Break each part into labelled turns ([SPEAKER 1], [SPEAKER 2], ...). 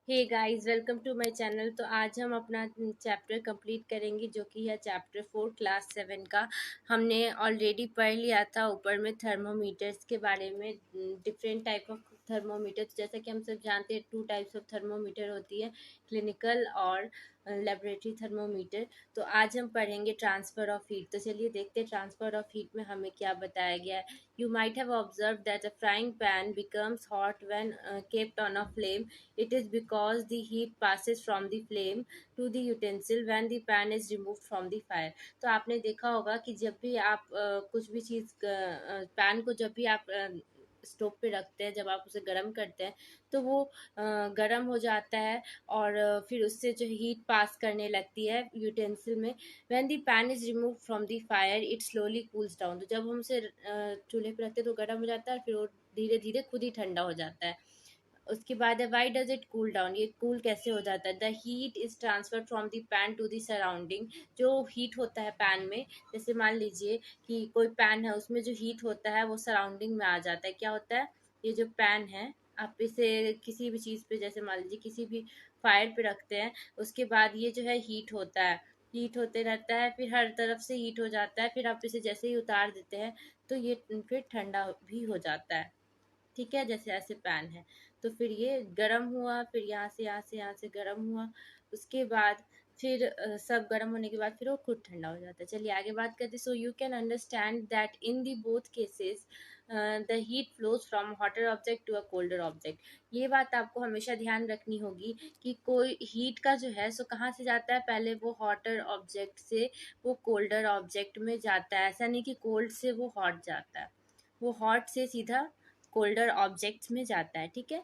[SPEAKER 1] Hey guys, welcome to my channel. तो आज हम अपना चैप्टर कंप्लीट करेंगे जो कि है चैप्टर 4 क्लास 7 का। हमने ऑलरेडी पढ़ लिया था ऊपर में थर्मोमीटर्स के बारे में, डिफरेंट टाइप ऑफ थर्मोमीटर्स। जैसा कि हम सब जानते हैं 2 टाइप्स ऑफ थर्मोमीटर होती है, क्लिनिकल और लेबोरेटरी थर्मोमीटर। तो आज हम पढ़ेंगे ट्रांसफ़र ऑफ हीट। तो चलिए देखते हैं ट्रांसफ़र ऑफ हीट में हमें क्या बताया गया है। You might have observe that a frying pan becomes hot when kept on a flame. It is because the heat passes from the flame to the utensil when the pan is removed from the fire. तो आपने देखा होगा कि जब भी आप कुछ भी चीज़ पैन को जब भी आप स्टोव पे रखते हैं, जब आप उसे गर्म करते हैं तो वो गर्म हो जाता है और फिर उससे जो हीट पास करने लगती है यूटेंसिल में। When the pan is remove from the fire it slowly cools down. तो जब हम उसे चूल्हे पे रखते हैं तो गर्म हो जाता है और फिर वो धीरे धीरे खुद ही ठंडा हो जाता है। उसके बाद है why does it cool down. ये कूल कैसे हो जाता है? The heat is transfer from the pan to the surrounding. जो हीट होता है पैन में, जैसे मान लीजिए कि कोई पैन है, उसमें जो हीट होता है वो सराउंडिंग में आ जाता है। क्या होता है? ये जो पैन है, आप इसे किसी भी चीज़ पे, जैसे मान लीजिए किसी भी फायर पे रखते हैं, उसके बाद ये जो है हीट होता है, हीट होते रहता है, फिर हर तरफ से हीट हो जाता है, फिर आप इसे जैसे ही उतार देते हैं तो ये फिर ठंडा भी हो जाता है। ठीक है, जैसे ऐसे पैन है तो फिर ये गर्म हुआ, फिर यहाँ से गर्म हुआ, उसके बाद फिर सब गर्म होने के बाद फिर वो खुद ठंडा हो जाता है। चलिए आगे बात करते हैं। So you can understand that in the both cases the heat flows from hotter object to a colder object. ये बात आपको हमेशा ध्यान रखनी होगी कि कोई हीट का जो है सो कहाँ से जाता है, पहले वो हॉटर ऑब्जेक्ट से वो कोल्डर ऑब्जेक्ट में जाता है। ऐसा नहीं कि कोल्ड से वो हॉट जाता है, वो हॉट से सीधा कोल्डर ऑब्जेक्ट्स में जाता है। ठीक है,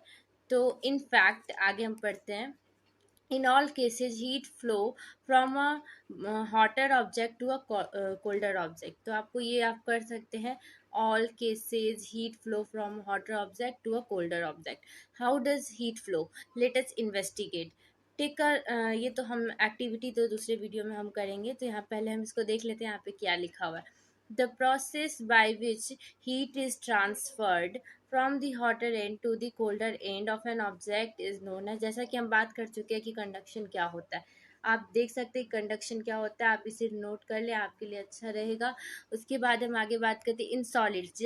[SPEAKER 1] तो इन फैक्ट आगे हम पढ़ते हैं। In all cases heat flow from a hotter object to a colder object. तो आपको ये आप कर सकते हैं, all cases heat flow from hotter object to a colder object. How does heat flow? Let us investigate. ये तो हम एक्टिविटी तो दूसरे वीडियो में हम करेंगे, तो यहाँ पहले हम इसको देख लेते हैं यहाँ पे क्या लिखा हुआ है। The process by which heat is transferred from the hotter end to the colder end of an object is known as। जैसा कि हम बात कर चुके हैं कि कंडक्शन क्या होता है, आप देख सकते हैं कंडक्शन क्या होता है, आप इसे नोट कर लें, आपके लिए अच्छा रहेगा। उसके बाद हम आगे बात करते हैं इन सॉलिड्स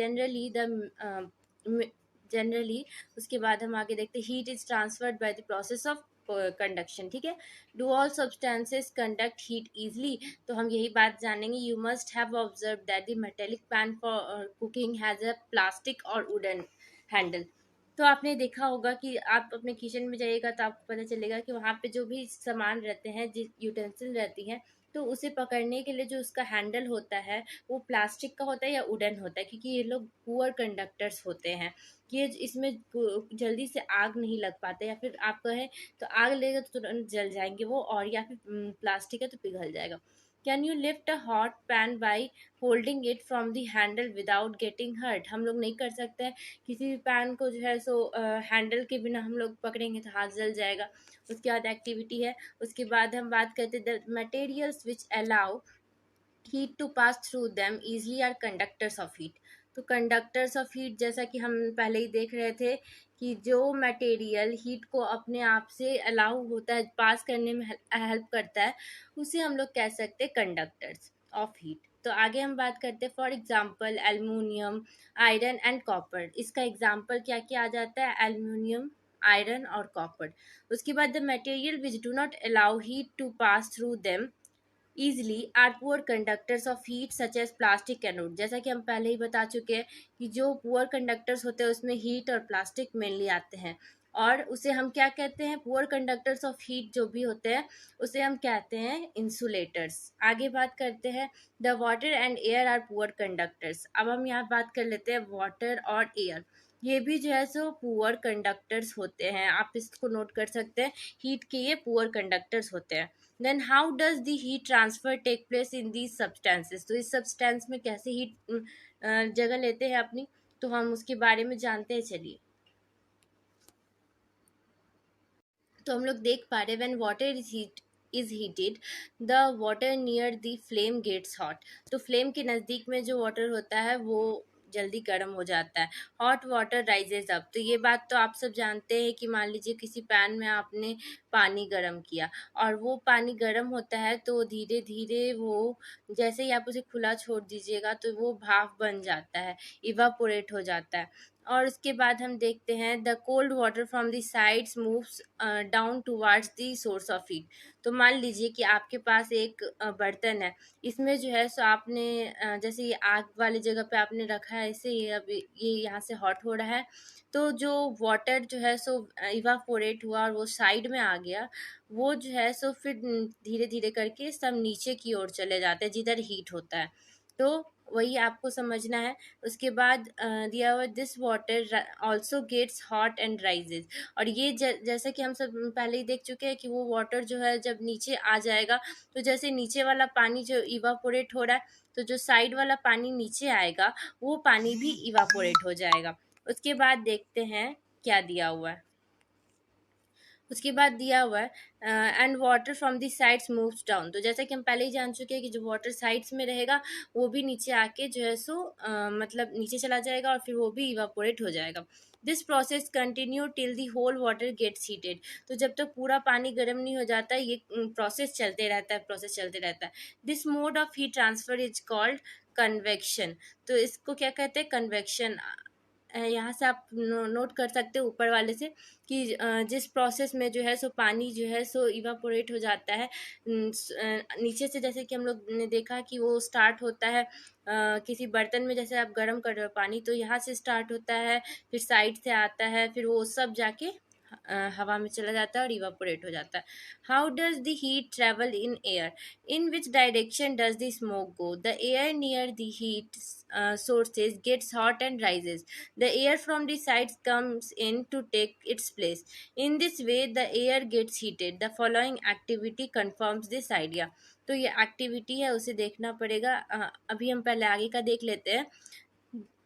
[SPEAKER 1] जनरली। उसके बाद हम आगे देखते हैं heat is transferred by the process of conduction. ठीक है, do all substances conduct heat easily? तो हम यही बात जानेंगे। You must have observe that the metallic pan for cooking has a plastic और वुडन हैंडल। तो आपने देखा होगा कि आप अपने किचन में जाइएगा तो आपको पता चलेगा कि वहाँ पे जो भी सामान रहते हैं, जिस यूटेंसिल रहती हैं, तो उसे पकड़ने के लिए जो उसका हैंडल होता है वो प्लास्टिक का होता है या वुडन होता है, क्योंकि ये लोग पुअर कंडक्टर्स होते हैं। ये इसमें जल्दी से आग नहीं लग पाता, या फिर आप कहें तो आग लगेगा तो तुरंत जल जाएंगे वो, और या फिर प्लास्टिक है तो पिघल जाएगा। Can you lift a hot pan by holding it from the handle without getting hurt? हम लोग नहीं कर सकते हैं किसी भी पैन को जो है सो हैंडल के बिना हम लोग पकड़ेंगे तो हाथ जल जाएगा। उसके बाद एक्टिविटी है, उसके बाद हम बात करते हैं the materials which allow heat to pass through them easily are conductors of heat. तो कंडक्टर्स ऑफ हीट, जैसा कि हम पहले ही देख रहे थे कि जो मटेरियल हीट को अपने आप से अलाउ होता है, पास करने में हेल्प करता है, उसे हम लोग कह सकते हैं कंडक्टर्स ऑफ हीट। तो आगे हम बात करते हैं for example aluminium, iron and copper. इसका एग्जांपल क्या क्या आ जाता है? एल्युमिनियम, आयरन और कॉपर। उसके बाद the material which do not allow heat to pass through them easily are poor conductors of heat such as plastic and wood। जैसा कि हम पहले ही बता चुके हैं कि जो पुअर कंडक्टर्स होते हैं उसमें हीट और प्लास्टिक मेनली आते हैं, और उसे हम क्या कहते हैं? पुअर कंडक्टर्स ऑफ हीट जो भी होते हैं उसे हम कहते हैं इंसुलेटर्स। आगे बात करते हैं the water and air are poor conductors. अब हम यहाँ बात कर लेते हैं वाटर और एयर। ये भी जो है सो पुअर कंडक्टर्स होते हैं, आप इसको नोट कर सकते हैं, हीट के ये पुअर कंडक्टर्स होते हैं। Then how does the heat transfer take place in these substances? तो इस सब्सटेंस में कैसे हीट जगह लेते हैं अपनी, तो हम उसके बारे में जानते हैं। चलिए, तो हम लोग देख पा रहे हैं when water is heated the water near the flame gets hot. तो फ्लेम के नज़दीक में जो वाटर होता है वो जल्दी गर्म हो जाता है। हॉट वाटर राइजेज अप, तो ये बात तो आप सब जानते हैं कि मान लीजिए किसी पैन में आपने पानी गर्म किया और वो पानी गर्म होता है तो धीरे धीरे वो, जैसे ही आप उसे खुला छोड़ दीजिएगा तो वो भाप बन जाता है, इवापोरेट हो जाता है। और उसके बाद हम देखते हैं the cold water from the sides moves down towards the source of heat. तो मान लीजिए कि आपके पास एक बर्तन है, इसमें जो है सो आपने जैसे ये आग वाली जगह पे आपने रखा है, इसे ये अभी ये यहाँ से हॉट हो रहा है, तो जो वाटर जो है सो इवापोरेट हुआ और वो साइड में आ गया, वो जो है सो फिर धीरे धीरे करके सब नीचे की ओर चले जाते हैं जिधर हीट होता है। तो वही आपको समझना है। उसके बाद दिया हुआ this water also gets hot and rises, और ये जैसे कि हम सब पहले ही देख चुके हैं कि वो वाटर जो है जब नीचे आ जाएगा तो जैसे नीचे वाला पानी जो इवापोरेट हो रहा है, तो जो साइड वाला पानी नीचे आएगा वो पानी भी इवापोरेट हो जाएगा। उसके बाद देखते हैं क्या दिया हुआ है। उसके बाद दिया हुआ है and water from the sides moves down, तो जैसा कि हम पहले ही जान चुके हैं कि जो वाटर साइड्स में रहेगा वो भी नीचे आके जो है सो मतलब नीचे चला जाएगा और फिर वो भी इवापोरेट हो जाएगा। This process continue till the whole water gets heated, तो जब तक पूरा पानी गर्म नहीं हो जाता ये प्रोसेस चलते रहता है, प्रोसेस चलते रहता है। This mode of heat transfer is called convection, तो इसको क्या कहते हैं, कन्वेक्शन। यहाँ से आप नोट कर सकते हो ऊपर वाले से कि जिस प्रोसेस में जो है सो पानी जो है सो इवापोरेट हो जाता है नीचे से, जैसे कि हम लोग ने देखा कि वो स्टार्ट होता है किसी बर्तन में, जैसे आप गर्म कर रहे हो पानी तो यहाँ से स्टार्ट होता है, फिर साइड से आता है, फिर वो सब जाके हवा में चला जाता है और इवापोरेट हो जाता है। How does the heat travel in air, in which direction does the smoke go? The air near the heat sources gets hot and rises. The air from the sides comes in to take its place. In this way, the air gets heated. The following activity confirms this idea. तो ये activity है उसे देखना पड़ेगा। अभी हम पहले आगे का देख लेते हैं।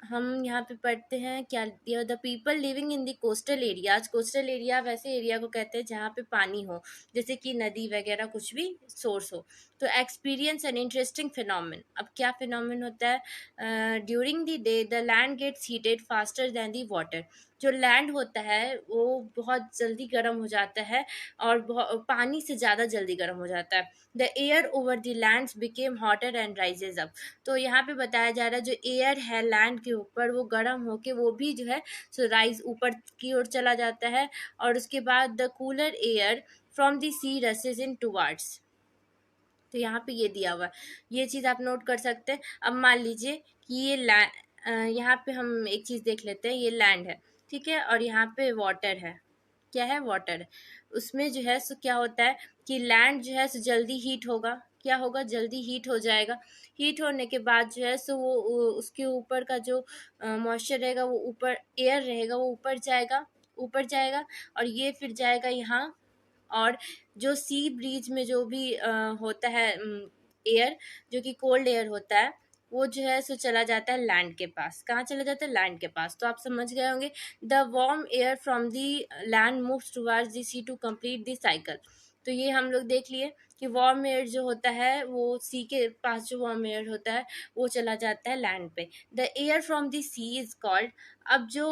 [SPEAKER 1] हम यहाँ पे पढ़ते हैं क्या दिया, the people living in the coastal areas, coastal area वैसे एरिया को कहते हैं जहाँ पे पानी हो, जैसे कि नदी वगैरह कुछ भी सोर्स हो, तो एक्सपीरियंस एन इंटरेस्टिंग फिनोमिन। अब क्या फिनोमिन होता है, during the day the land gets heated faster than the water, जो लैंड होता है वो बहुत जल्दी गर्म हो जाता है और पानी से ज़्यादा जल्दी गर्म हो जाता है। The air over the lands became hotter and rises up, तो यहाँ पे बताया जा रहा है जो एयर है लैंड के ऊपर वो गर्म होके वो भी जो है सो राइज ऊपर की ओर चला जाता है। और उसके बाद the cooler air from the sea rushes in towards, तो यहाँ पे ये दिया हुआ है, ये चीज़ आप नोट कर सकते हैं। अब मान लीजिए कि ये यहाँ पे हम एक चीज़ देख लेते हैं, ये लैंड है, ठीक है, और यहाँ पे वाटर है, क्या है, वाटर है। उसमें जो है सो क्या होता है कि लैंड जो है सो जल्दी हीट होगा, क्या होगा, जल्दी हीट हो जाएगा। हीट होने के बाद जो है सो वो उसके ऊपर का जो मॉइस्चर रहेगा वो ऊपर, एयर रहेगा वो ऊपर जाएगा, ऊपर जाएगा, और ये फिर जाएगा यहाँ। और जो सी ब्रीज में जो भी होता है एयर, जो कि कोल्ड एयर होता है, वो जो है सो चला जाता है लैंड के पास। कहाँ चला जाता है, लैंड के पास। तो आप समझ गए होंगे the warm air from the land moves towards the sea to complete the cycle. तो ये हम लोग देख लिए कि वार्म एयर जो होता है वो सी के पास, जो वार्म एयर होता है वो चला जाता है लैंड पे। The air from the sea is called, अब जो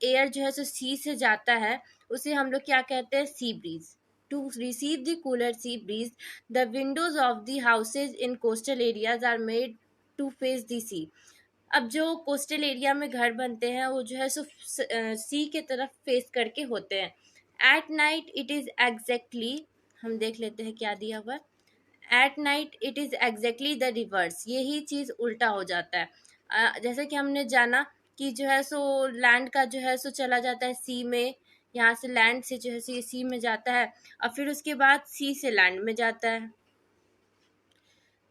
[SPEAKER 1] एयर जो है सो सी से जाता है उसे हम लोग क्या कहते हैं, sea breeze. To receive the cooler sea breeze, the windows of the houses in coastal areas are made to face the sea. अब जो कोस्टल एरिया में घर बनते हैं वो जो है सो सी के तरफ फेस करके होते हैं। At night it is exactly, हम देख लेते हैं क्या दिया हुआ है। At night it is exactly the reverse, यही चीज उल्टा हो जाता है। जैसे कि हमने जाना कि जो है सो लैंड का जो है सो चला जाता है सी में, यहाँ से लैंड से जो है सो ये सी में जाता है और फिर उसके बाद सी से लैंड में जाता है।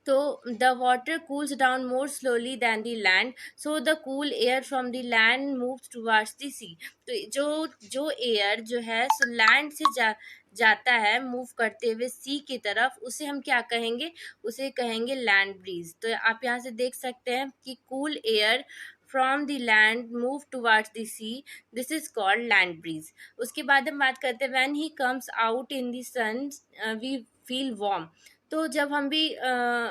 [SPEAKER 1] तो the water cools down more slowly than the land, so the cool air from the land moves towards the sea. तो जो एयर जो है सो लैंड से जाता है मूव करते हुए सी की तरफ, उसे हम क्या कहेंगे, उसे कहेंगे लैंड ब्रीज। तो आप यहाँ से देख सकते हैं कि cool air from the land move towards the sea, this is called land breeze. उसके बाद हम बात करते हैं when he comes out in the sun we feel warm, तो जब हम भी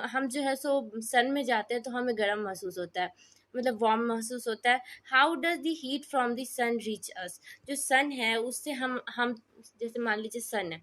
[SPEAKER 1] हम जो है सो सन में जाते हैं तो हमें गर्म महसूस होता है। मतलब वार्म महसूस होता है। How does the heat from the sun reach us, जो सन है उससे हम जैसे मान लीजिए सन है,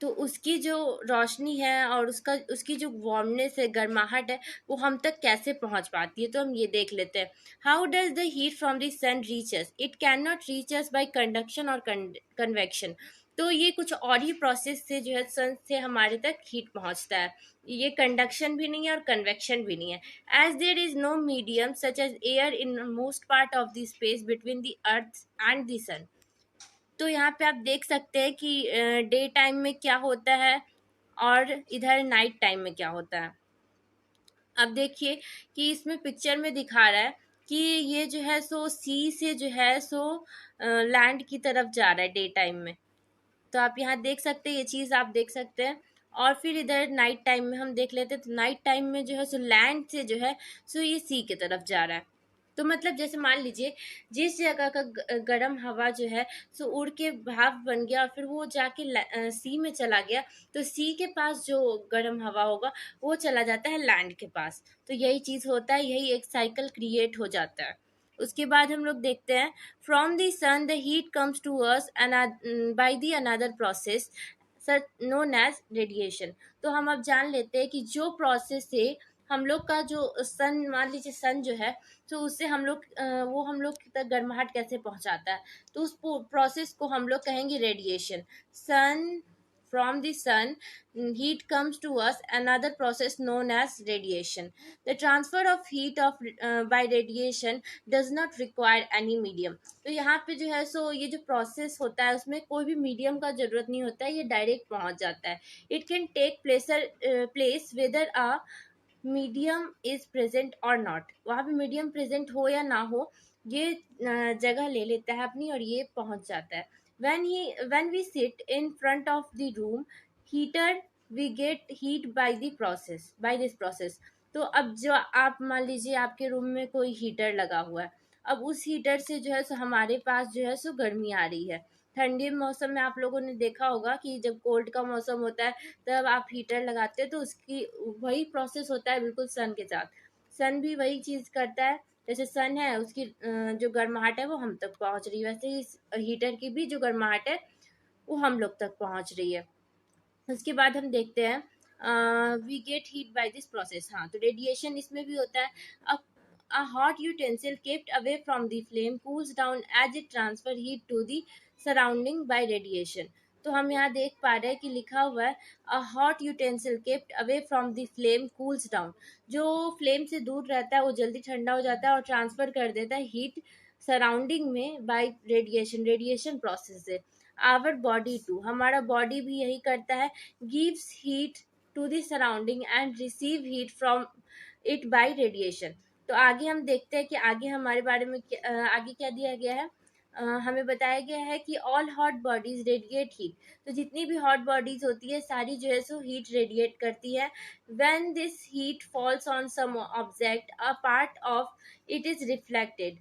[SPEAKER 1] तो उसकी जो रोशनी है और उसकी जो वार्मनेस है, गर्माहट है, वो हम तक कैसे पहुंच पाती है, तो हम ये देख लेते हैं। How does the heat from the sun reach us, it can not reach us by conduction or convection. तो ये कुछ और ही प्रोसेस से जो है सन से हमारे तक हीट पहुंचता है। ये कंडक्शन भी नहीं है और कन्वेक्शन भी नहीं है। As there is no medium such as air in most part of the space between the earth and the sun. तो यहाँ पे आप देख सकते हैं कि डे टाइम में क्या होता है और इधर नाइट टाइम में क्या होता है। अब देखिए कि इसमें पिक्चर में दिखा रहा है कि ये जो है सो सी से जो है सो लैंड की तरफ जा रहा है डे टाइम में। तो आप यहाँ देख सकते हैं, ये चीज़ आप देख सकते हैं। और फिर इधर नाइट टाइम में हम देख लेते हैं, तो नाइट टाइम में जो है सो लैंड से जो है सो ये सी की तरफ जा रहा है। तो मतलब जैसे मान लीजिए जिस जगह का गर्म हवा जो है सो उड़ के भाप बन गया और फिर वो जाके सी में चला गया, तो सी के पास जो गर्म हवा होगा वो चला जाता है लैंड के पास। तो यही चीज़ होता है, यही एक साइकिल क्रिएट हो जाता है। उसके बाद हम लोग देखते हैं from the sun the heat comes to us by the another process such known as radiation. तो हम अब जान लेते हैं कि जो प्रोसेस से हम लोग का जो सन, मान लीजिए सन जो है, तो उससे हम लोग वो हम लोग तक गर्माहट कैसे पहुंचाता है, तो उस प्रोसेस को हम लोग कहेंगे radiation. Sun from the sun heat comes to us another process known as radiation. The transfer of heat of by radiation does not require any medium. तो यहाँ पे जो है सो ये जो प्रोसेस होता है उसमें कोई भी मीडियम का जरूरत नहीं होता है, ये डायरेक्ट पहुंच जाता है। It can take place whether a medium is present or not, वहाँ पे मीडियम प्रेजेंट हो या ना हो, ये जगह ले लेता है अपनी और ये पहुंच जाता है। when we sit in front of the room heater we get heat by this process। तो अब जो आप मान लीजिए आपके रूम में कोई हीटर लगा हुआ है, अब उस हीटर से जो है सो हमारे पास जो है सो गर्मी आ रही है। ठंडी मौसम में आप लोगों ने देखा होगा कि जब कोल्ड का मौसम होता है तब आप हीटर लगाते हैं, तो उसकी वही प्रोसेस होता है बिल्कुल सन के साथ। सन भी वही चीज़ करता है, जैसे सन है उसकी जो गर्माहट है वो हम तक पहुंच रही है, वैसे ही इस हीटर की भी जो गर्माहट है वो हम लोग तक पहुंच रही है। उसके बाद हम देखते हैं we get heat by this process. हाँ, तो रेडिएशन इसमें भी होता है। A hot utensil kept away from the flame cools down as it transfer heat to the surrounding by radiation। तो हम यहाँ देख पा रहे हैं कि लिखा हुआ है a hot utensil kept away from the flame cools down। जो फ्लेम से दूर रहता है वो जल्दी ठंडा हो जाता है और ट्रांसफर कर देता है हीट सराउंडिंग में बाय रेडिएशन प्रोसेस से। आवर बॉडी टू, हमारा बॉडी भी यही करता है, gives heat to the surrounding and receive heat from it by radiation. तो आगे हम देखते हैं कि आगे हमारे बारे में आगे क्या दिया गया है। हमें बताया गया है कि all hot bodies radiate heat. तो जितनी भी हॉट बॉडीज होती है सारी जो है सो हीट रेडिएट करती है। When this heat falls on some object a part of it is reflected.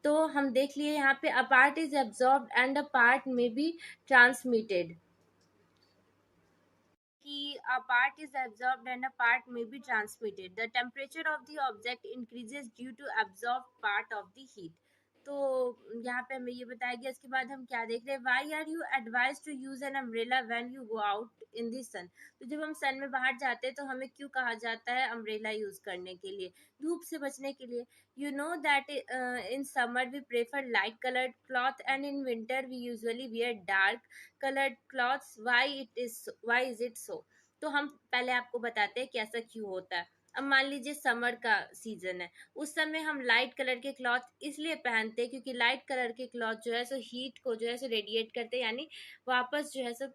[SPEAKER 1] तो हम देख लिए यहाँ पे a part is absorbed and a part may be transmitted, कि a part is absorbed and a part may be transmitted. The temperature of the object increases due to absorbed part of the heat। तो यहाँ पे हमें ये बताया गया। इसके बाद हम क्या देख रहे हैं, why are you advised to use an umbrella when you go out in the sun. तो जब हम सन में बाहर जाते हैं तो हमें क्यों कहा जाता है अम्ब्रेला यूज करने के लिए, धूप से बचने के लिए। You know that in summer we prefer light coloured cloth and in winter we usually wear dark colored cloths, why is it so। तो हम पहले आपको बताते हैं कि ऐसा क्यों होता है। अब मान लीजिए समर का सीजन है, उस समय हम लाइट कलर के क्लॉथ इसलिए पहनते हैं क्योंकि लाइट कलर के क्लॉथ जो है सो हीट को जो है सो रेडिएट करते हैं, यानी वापस जो है सो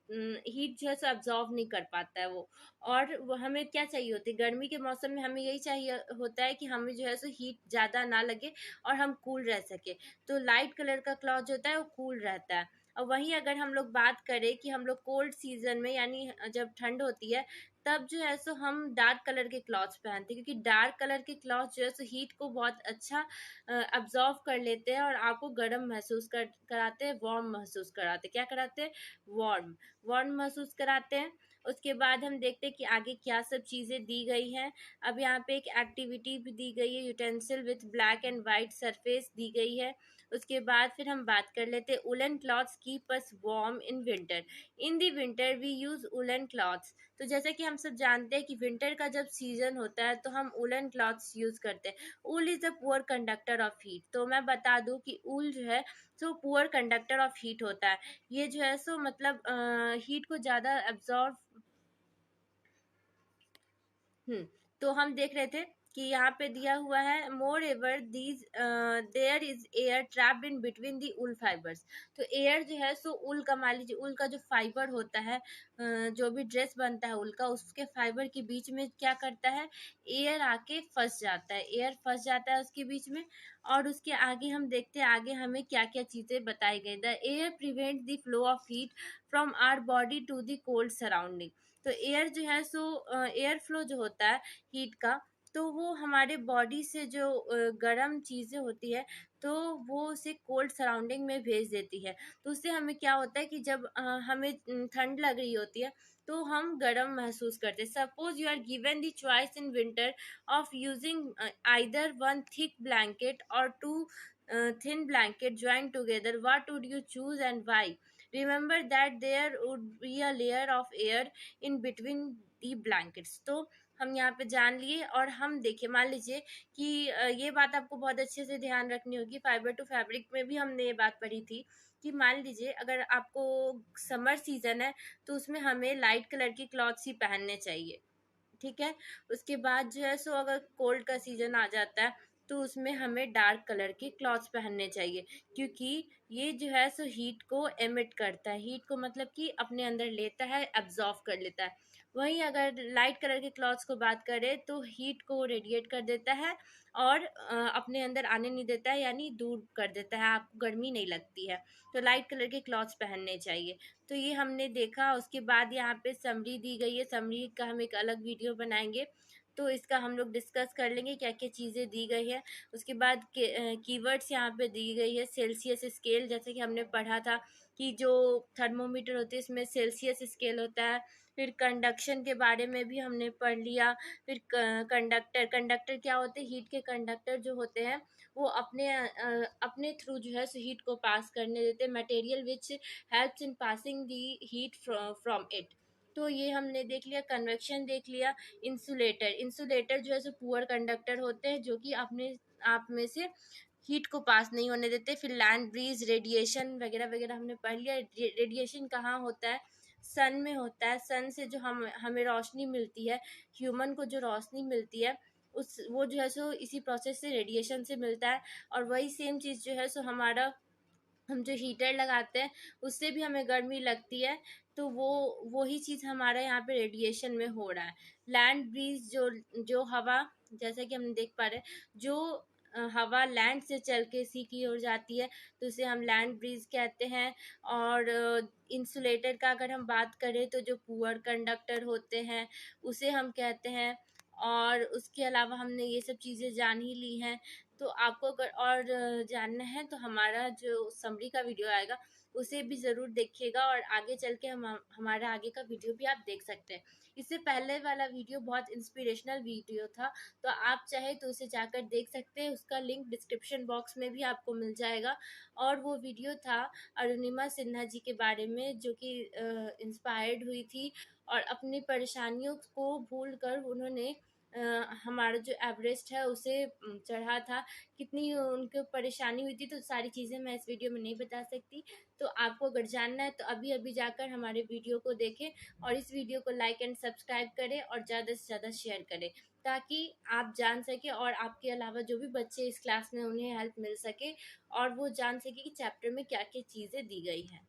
[SPEAKER 1] हीट जो है सो अब्जॉर्व नहीं कर पाता है वो। और वो हमें क्या चाहिए होती है, गर्मी के मौसम में हमें यही चाहिए होता है कि हमें जो है सो हीट ज़्यादा ना लगे और हम कूल रह सके। तो लाइट कलर का क्लॉथ जो होता है वो कूल रहता है। और वहीं अगर हम लोग बात करें कि हम लोग कोल्ड सीजन में, यानी जब ठंड होती है तब जो है सो हम डार्क कलर के क्लॉथ्स पहनते हैं, क्योंकि डार्क कलर के क्लॉथ जो है सो हीट को बहुत अच्छा अब्जॉर्व कर लेते हैं और आपको गर्म महसूस कराते हैं, वार्म महसूस कराते हैं। क्या कराते हैं? वार्म वार्म महसूस कराते हैं। उसके बाद हम देखते हैं कि आगे क्या सब चीज़ें दी गई हैं। अब यहाँ पे एक एक्टिविटी भी दी गई है, utensil with black and white surface दी गई है। उसके बाद फिर हम बात कर लेते हैं, woollen clothes keep us warm in winter. In the winter we use woollen clothes. तो जैसे कि हम सब जानते हैं कि विंटर का जब सीजन होता है तो हम वुलन क्लॉथ्स यूज करते हैं। Wool is a poor conductor of heat. तो मैं बता दूं कि ऊल जो है सो पुअर कंडक्टर ऑफ हीट होता है। ये जो है सो मतलब हीट को ज़्यादा एब्जॉर्व। तो हम देख रहे थे कि यहाँ पे दिया हुआ है, moreover these there is air trapped in between the wool fibres. तो एयर जो है सो उल का, मान लीजिए उल का जो फाइबर होता है, जो भी ड्रेस बनता है उल का, उसके फाइबर के बीच में क्या करता है, एयर आके फंस जाता है, एयर फंस जाता है उसके बीच में। और उसके आगे हम देखते हैं आगे हमें क्या क्या चीज़ें बताई गई। The air prevent the flow of heat from our body to the cold surrounding. तो एयर जो है सो एयर फ्लो जो होता है हीट का, तो वो हमारे बॉडी से जो गर्म चीज़ें होती है तो वो उसे कोल्ड सराउंडिंग में भेज देती है। तो उससे हमें क्या होता है कि जब हमें ठंड लग रही होती है तो हम गर्म महसूस करते हैं। Suppose you are given the choice in winter of using either one thick blanket or two thin blanket joined together, what would you choose and why? Remember that there would be a layer of air in between the blankets। तो हम यहाँ पे जान लिए। और हम देखिए, मान लीजिए कि ये बात आपको बहुत अच्छे से ध्यान रखनी होगी। फाइबर टू फैब्रिक में भी हमने ये बात पढ़ी थी कि मान लीजिए अगर आपको समर सीजन है तो उसमें हमें लाइट कलर की क्लॉथ्स ही पहनने चाहिए, ठीक है। उसके बाद जो है सो अगर कोल्ड का सीजन आ जाता है तो उसमें हमें डार्क कलर के क्लॉथ्स पहनने चाहिए, क्योंकि ये जो है सो हीट को एमिट करता है, हीट को मतलब कि अपने अंदर लेता है, एब्जॉर्व कर लेता है। वहीं अगर लाइट कलर के क्लॉथ्स को बात करें तो हीट को रेडिएट कर देता है और अपने अंदर आने नहीं देता है, यानी दूर कर देता है, आपको गर्मी नहीं लगती है। तो लाइट कलर के क्लॉथ्स पहनने चाहिए। तो ये हमने देखा। उसके बाद यहाँ पे समरी दी गई है, समरी का हम एक अलग वीडियो बनाएंगे तो इसका हम लोग डिस्कस कर लेंगे क्या क्या चीज़ें दी गई है। उसके बाद कीवर्ड्स यहाँ पे दी गई है। सेल्सियस स्केल, जैसे कि हमने पढ़ा था कि जो थर्मोमीटर होते हैं इसमें सेल्सियस स्केल होता है। फिर कंडक्शन के बारे में भी हमने पढ़ लिया। फिर कंडक्टर, कंडक्टर क्या होते हैं, हीट के कंडक्टर जो होते हैं वो अपने थ्रू जो है हीट को पास करने देते हैं। Material which helps in passing the heat from it. तो ये हमने देख लिया। कन्वेक्शन देख लिया। इंसुलेटर, इंसुलेटर जो है सो पुअर कंडक्टर होते हैं जो कि अपने आप में से हीट को पास नहीं होने देते। फिर लैंड ब्रीज, रेडिएशन वगैरह वगैरह हमने पढ़ लिया। रेडिएशन कहाँ होता है, सन में होता है। सन से जो हमें रोशनी मिलती है, ह्यूमन को जो रोशनी मिलती है उस वो जो है सो इसी प्रोसेस से, रेडिएशन से मिलता है। और वही सेम चीज़ जो है सो हमारा, हम जो हीटर लगाते हैं उससे भी हमें गर्मी लगती है। तो वो ही चीज़ हमारा यहाँ पे रेडिएशन में हो रहा है। लैंड ब्रीज, जो हवा, जैसा कि हम देख पा रहे हैं, जो हवा लैंड से चल के सी की ओर जाती है तो उसे हम लैंड ब्रीज कहते हैं। और इंसुलेटर का अगर हम बात करें तो जो पुअर कंडक्टर होते हैं उसे हम कहते हैं। और उसके अलावा हमने ये सब चीज़ें जान ही ली हैं। तो आपको अगर और जानना है तो हमारा जो समरी का वीडियो आएगा उसे भी ज़रूर देखिएगा, और आगे चल के हमारा आगे का वीडियो भी आप देख सकते हैं। इससे पहले वाला वीडियो बहुत इंस्पिरेशनल वीडियो था, तो आप चाहे तो उसे जाकर देख सकते हैं। उसका लिंक डिस्क्रिप्शन बॉक्स में भी आपको मिल जाएगा। और वो वीडियो था अरुणिमा सिन्हा जी के बारे में, जो कि इंस्पायर्ड हुई थी और अपनी परेशानियों को भूल कर उन्होंने हमारा जो एवरेस्ट है उसे चढ़ा था। कितनी उनको परेशानी हुई थी तो सारी चीज़ें मैं इस वीडियो में नहीं बता सकती। तो आपको अगर जानना है तो अभी अभी जाकर हमारे वीडियो को देखें और इस वीडियो को लाइक एंड सब्सक्राइब करें और ज़्यादा से ज़्यादा शेयर करें, ताकि आप जान सकें और आपके अलावा जो भी बच्चे इस क्लास में उन्हें हेल्प मिल सके और वो जान सके कि चैप्टर में क्या क्या चीज़ें दी गई हैं।